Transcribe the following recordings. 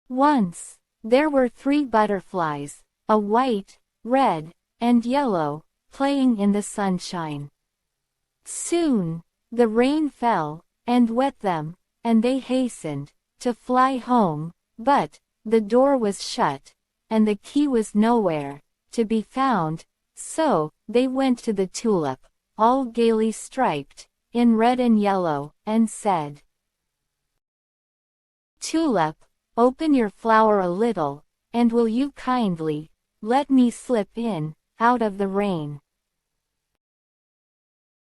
Once, there were 3 butterflies, a white, red, and yellow, playing in the sunshine. Soon, the rain fell, and wet them, and they hastened to fly home, but the door was shut, and the key was nowhere to be found, so they went to the tulip, all gaily striped, in red and yellow, and said, "Tulip, open your flower a little, and will you kindly let me slip in, out of the rain?"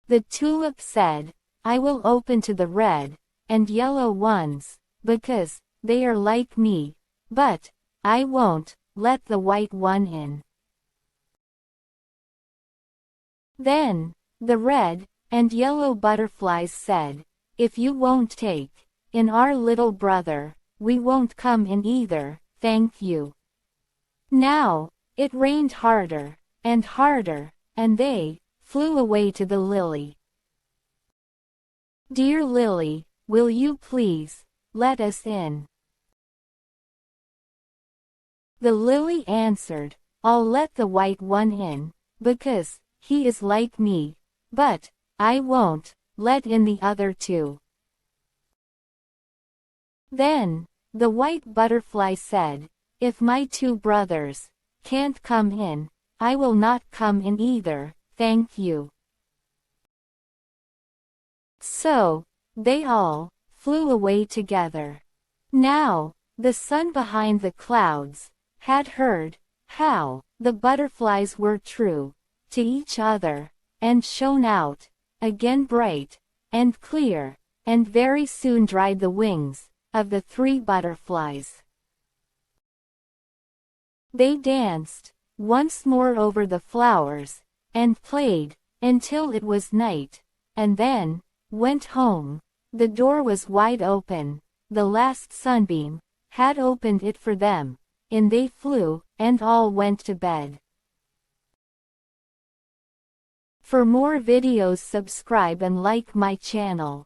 The tulip said, "I will open to the red and yellow ones, because they are like me, but I won't let the white one in." Then, the red and yellow butterflies said, "If you won't take in our little brother, we won't come in either, thank you." Now, it rained harder and harder, and they flew away to the lily. "Dear lily, will you please let us in?" The lily answered, "I'll let the white one in, because he is like me, but I won't let in the other 2. Then, the white butterfly said, "If my 2 brothers can't come in, I will not come in either, thank you." So, they all flew away together. Now, the sun behind the clouds had heard how the butterflies were true to each other, and shone out again bright and clear, and very soon dried the wings of the 3 butterflies. They danced once more over the flowers, and played until it was night, and then went home. The door was wide open, the last sunbeam had opened it for them, in they flew, and all went to bed. For more videos subscribe and like my channel.